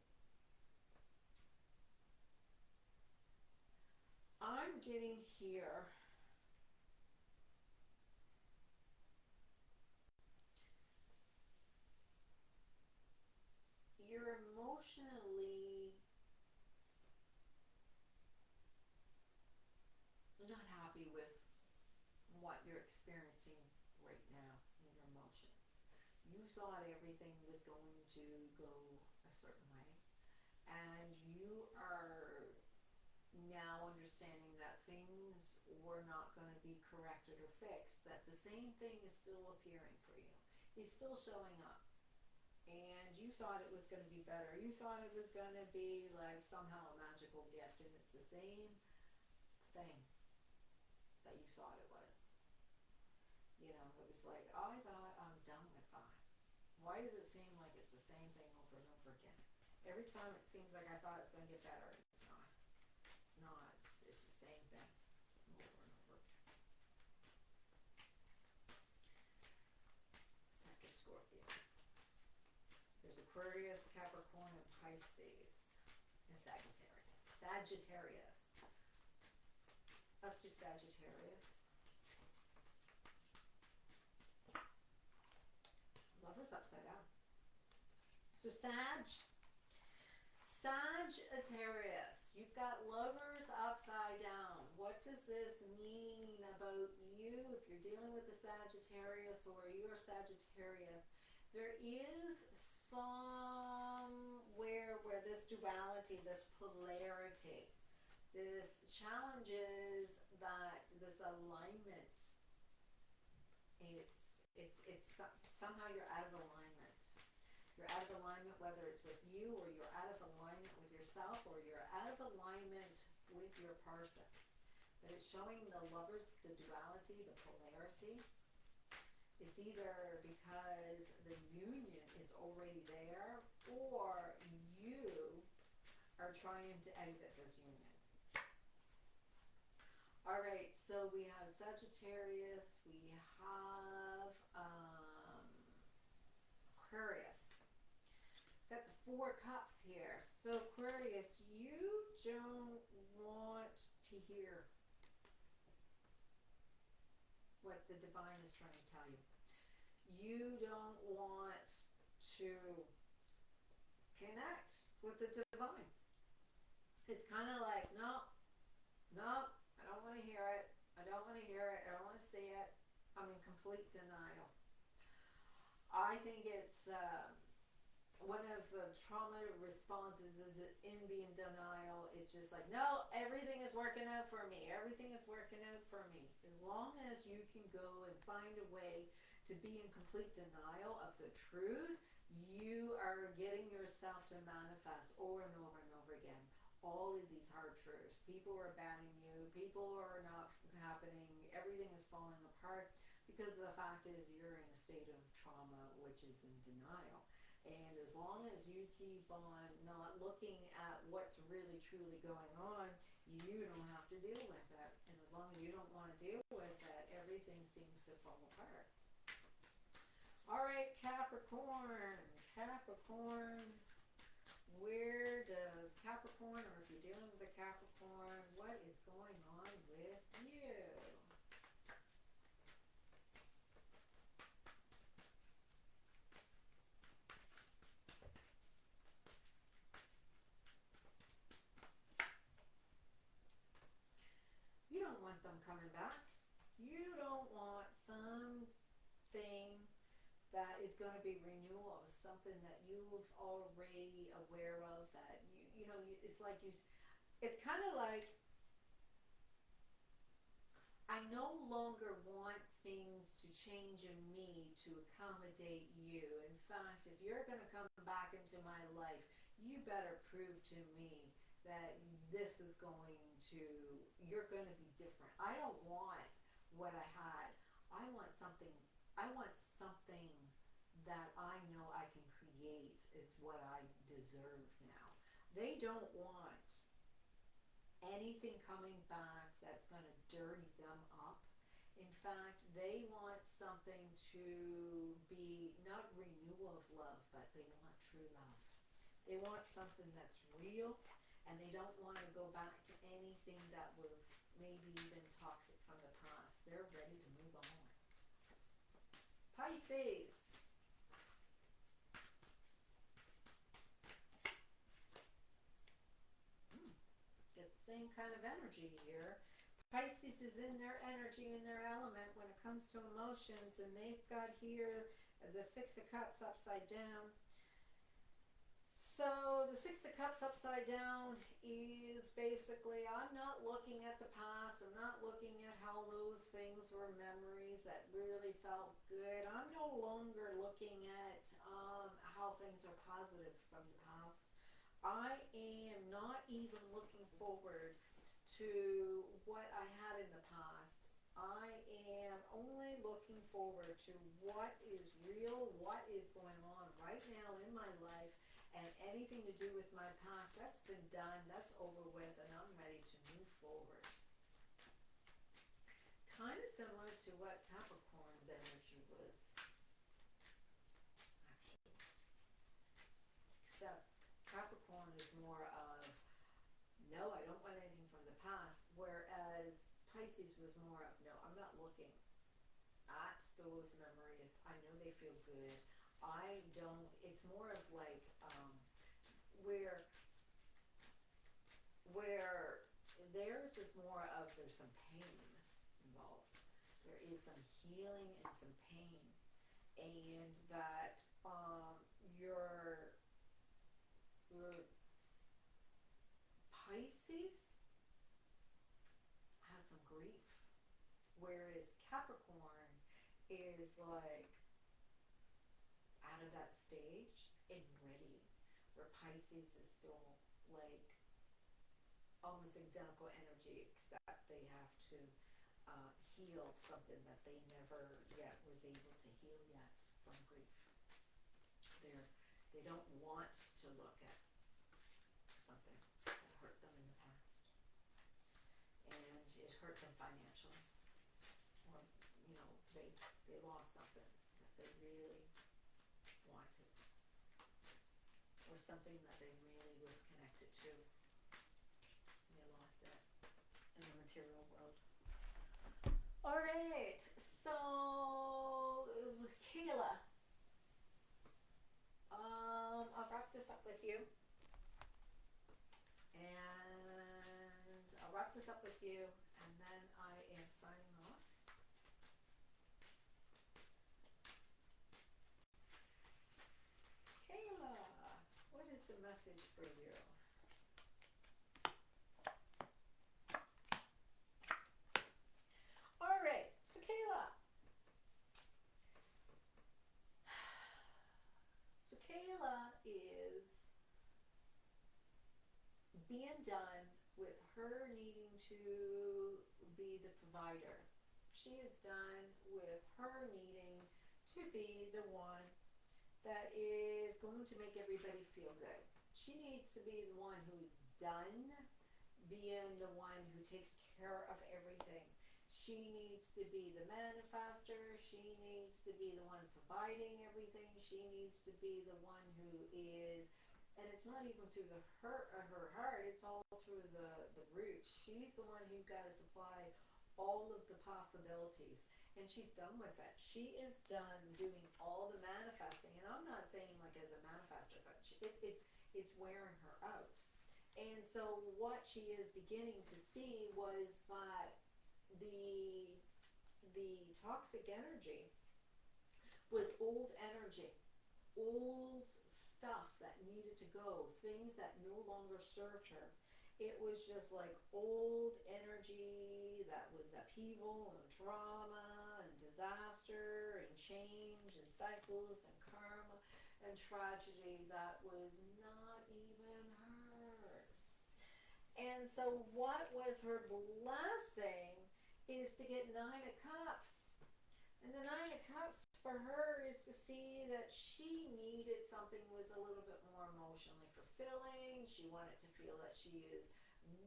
I'm getting here you're emotionally not happy with what you're experiencing right now in your emotions. You thought everything was going to go a certain way, and you are now understanding that things were not going to be corrected or fixed, that the same thing is still appearing for you. It's still showing up. And you thought it was going to be better. You thought it was going to be like somehow a magical gift, and it's the same thing that you thought it was. You know, it was like, oh, I thought I'm done with that. Why does it seem like it's the same thing over and over again? Every time it seems like I thought it's going to get better, it's not. It's not. It's the same thing over and over again. It's like a Scorpio. There's Aquarius, Capricorn, and Pisces, and Sagittarius. Sagittarius. Let's do Sagittarius. Lovers upside down. So Sagittarius, you've got lovers upside down. What does this mean about you if you're dealing with the Sagittarius or you're Sagittarius? There is somewhere where this duality, this polarity, this challenges that this alignment, it's somehow you're out of alignment. You're out of alignment whether it's with you, or you're out of alignment with yourself, or you're out of alignment with your person. But it's showing the lovers, the duality, the polarity. It's either because the union is already there, or you are trying to exit this union. All right, so we have Sagittarius, we have Aquarius. Got the Four Cups here. So Aquarius, you don't want to hear what the divine is trying to tell you. You don't want to connect with the divine. It's kind of like, no, I don't want to hear it. I don't want to hear it. I don't want to see it. I'm in complete denial. I think it's one of the trauma responses is in being denial. It's just like, no, everything is working out for me. Everything is working out for me. As long as you can go and find a way to be in complete denial of the truth, you are getting yourself to manifest over and over and over again all of these hard truths. People are banning you. People are not happening. Everything is falling apart because the fact is you're in a state of trauma, which is in denial. And as long as you keep on not looking at what's really truly going on, you don't have to deal with it. And as long as you don't want to deal with it, everything seems to fall apart. All right, Capricorn. Capricorn. Where does Capricorn, or if you're dealing with a Capricorn, what is going on with you? You don't want them coming back. You don't want something that is going to be renewal of something that you've already aware of, that it's like it's kind of like, I no longer want things to change in me to accommodate you. In fact, if you're going to come back into my life, you better prove to me that this is going to, you're going to be different. I don't want what I had. I want something that I know I can create. It's what I deserve now. They don't want anything coming back that's going to dirty them up. In fact, they want something to be not renewal of love, but they want true love. They want something that's real, and they don't want to go back to anything that was maybe even toxic from the past. They're ready to move on. Pisces. Get the same kind of energy here. Pisces is in their energy, in their element when it comes to emotions, and they've got here the Six of Cups upside down. So the Six of Cups upside down is basically, I'm not looking at the past. I'm not looking at how those things were memories that really felt good. I'm no longer looking at how things are positive from the past. I am not even looking forward to what I had in the past. I am only looking forward to what is real, what is going on right now in my life, and anything to do with my past, that's been done, that's over with, and I'm ready to move forward. Kind of similar to what Capricorn's energy was, actually. Except Capricorn is more of, no, I don't want anything from the past, whereas Pisces was more of, no, I'm not looking at those memories. I know they feel good. I don't, it's more of like where theirs is more of, there's some pain involved. There is some healing and some pain. And that your Pisces has some grief. Whereas Capricorn is like out of that stage and ready, where Pisces is still like almost identical energy, except they have to heal something that they never yet was able to heal yet from grief. They don't want to look at something that hurt them in the past, and it hurt them financially, or they lost something that they really wanted, or something that they really was connected to, and they lost it in the material world. All right, so Kayla, I'll wrap this up with you, and then I am signing off. Kayla, what is the message for you? All right, so Kayla. So Kayla is being done with her needing to be the provider. She is done with her needing to be the one that is going to make everybody feel good. She needs to be the one who's done being the one who takes care of everything. She needs to be the manifester. She needs to be the one providing everything. She needs to be the one who is, and it's not even through her heart, it's all through the roots. She's the one who's got to supply all of the possibilities, and she's done with it. She is done doing all the manifesting, and I'm not saying like as a manifester, but it's wearing her out. And so what she is beginning to see was that the toxic energy was old energy, old stuff that needed to go, things that no longer served her. It was just like old energy that was upheaval and trauma and disaster and change and cycles and karma and tragedy that was not even hers. And so what was her blessing is to get Nine of Cups. And the Nine of Cups for her is to see that she needed something was a little bit more emotionally fulfilling. She wanted to feel that she is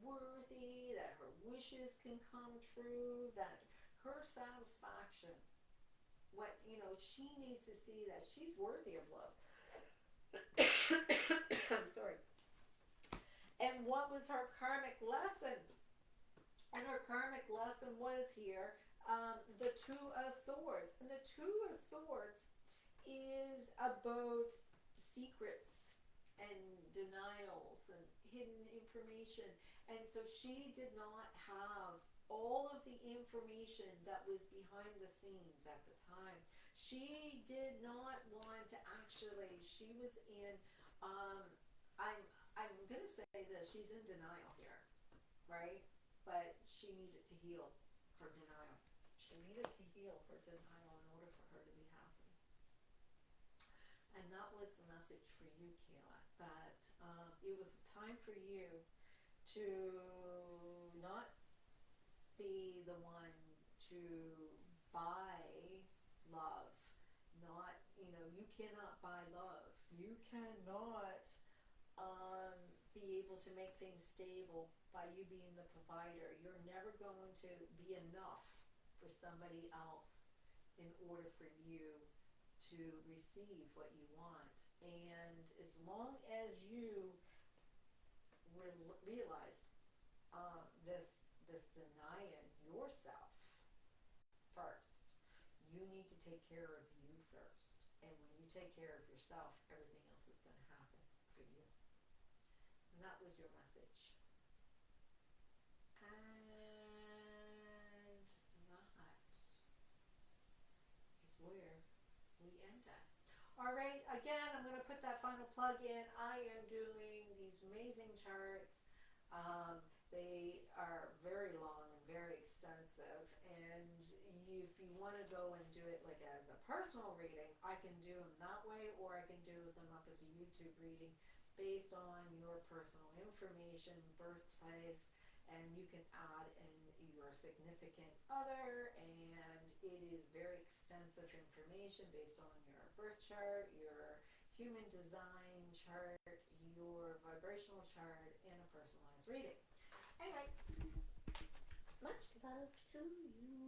worthy, that her wishes can come true, that her satisfaction, she needs to see that she's worthy of love. I'm sorry. And what was her karmic lesson? And her karmic lesson was here, the Two of Swords. And the Two of Swords is about secrets and denials and hidden information. And so she did not have all of the information that was behind the scenes at the time. She did not want to actually, she was in, I'm going to say this, she's in denial here, right? But she needed to heal her denial. She needed to heal her denial in order for her to be happy. And that was the message for you, Kayla, that it was time for you to not be the one to buy love. Not, you cannot buy love. You cannot be able to make things stable by you being the provider. You're never going to be enough for somebody else in order for you to receive what you want. And as long as you realized this denying yourself first, you need to take care of you first. And when you take care of yourself, everything else is going to happen for you. And that was your message. And that is where we end at. All right, again, I'm going to put that final plug in. I am doing these amazing charts. They are very long and very extensive. And if you want to go and do it like as a personal reading, I can do them that way, or I can do them up as a YouTube reading based on your personal information, birthplace, and you can add in your significant other, and it is very extensive information based on your birth chart, your human design chart, your vibrational chart, and a personalized reading. Anyway, much love to you.